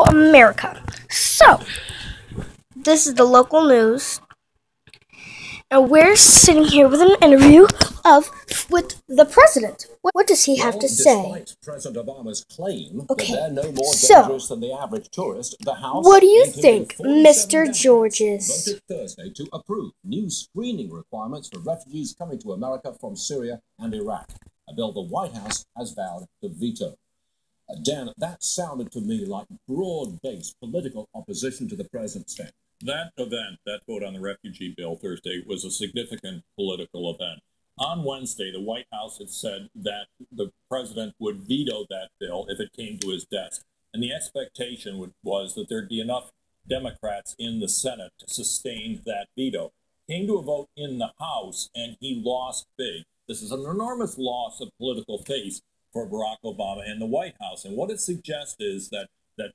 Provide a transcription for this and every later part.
America. So, this is the local news, and we're sitting here with an interview with the president. What does he have to say? Despite President Obama's claim Okay, that they're no more so, dangerous than the average tourist, the House, what do you 1847 think, Mr. Democrats, Georges? voted Thursday to approve new screening requirements for refugees coming to America from Syria and Iraq, a bill the White House has vowed to veto. Dan, that sounded to me like broad-based political opposition to the president's stand. That vote on the refugee bill Thursday, was a significant political event. On Wednesday, the White House had said that the president would veto that bill if it came to his desk. And the expectation was that there'd be enough Democrats in the Senate to sustain that veto. Came to a vote in the House, and he lost big. This is an enormous loss of political face for Barack Obama and the White House. And what it suggests is that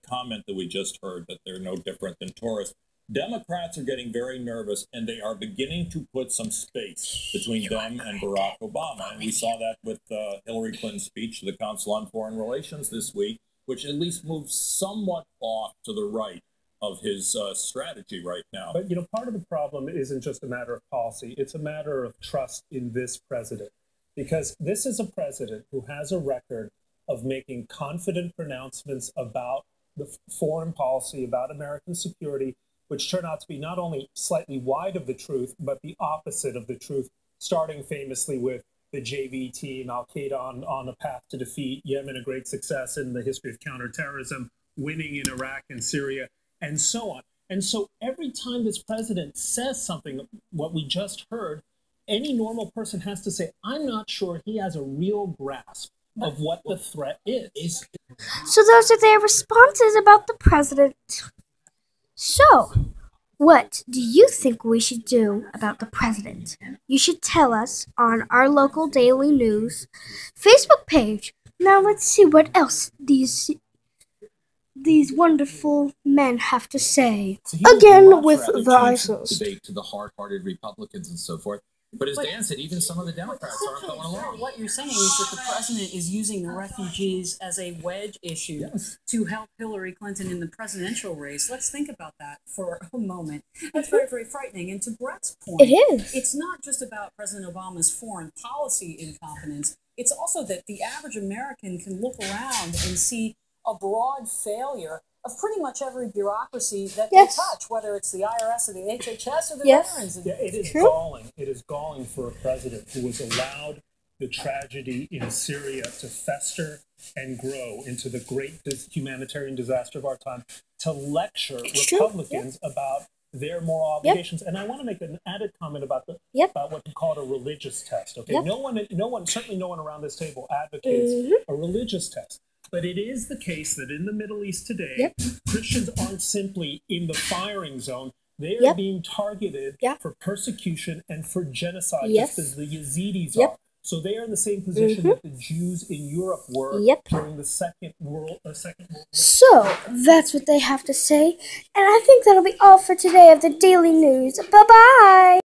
comment that we just heard, that they're no different than tourists. Democrats are getting very nervous, and they are beginning to put some space between them and Barack Obama. And we saw that with Hillary Clinton's speech to the Council on Foreign Relations this week, which at least moves somewhat off to the right of his strategy right now. But, part of the problem isn't just a matter of policy. It's a matter of trust in this president. Because this is a president who has a record of making confident pronouncements about the foreign policy, about American security, which turn out to be not only slightly wide of the truth, but the opposite of the truth, starting famously with the JV team, Al-Qaeda on a path to defeat, Yemen a great success in the history of counterterrorism, winning in Iraq and Syria, and so on. And so every time this president says something, what we just heard, any normal person has to say, I'm not sure he has a real grasp of what the threat is. So those are their responses about the president. So, what do you think we should do about the president? You should tell us on our local daily news Facebook page. Now let's see what else these wonderful men have to say. Again with the ISIS. Debate to the hard-hearted Republicans and so forth. But as Dan said, even some of the Democrats aren't going along. What you're saying is that the president is using the refugees as a wedge issue to help Hillary Clinton in the presidential race. Let's think about that for a moment. That's very, very frightening. And to Brett's point, it is. It's not just about President Obama's foreign policy incompetence. It's also that the average American can look around and see a broad failure of pretty much every bureaucracy that they touch, whether it's the IRS or the HHS or the veterans. Yeah, it is galling. It is galling for a president who has allowed the tragedy in Syria to fester and grow into the great humanitarian disaster of our time, to lecture Republicans about their moral obligations. And I want to make an added comment about about what you call a religious test. Okay, no one, certainly no one around this table advocates a religious test. But it is the case that in the Middle East today, Christians aren't simply in the firing zone. They are being targeted for persecution and for genocide, just as the Yazidis are. So they are in the same position that the Jews in Europe were during the Second World War. So, that's what they have to say. And I think that'll be all for today of the Daily News. Bye-bye!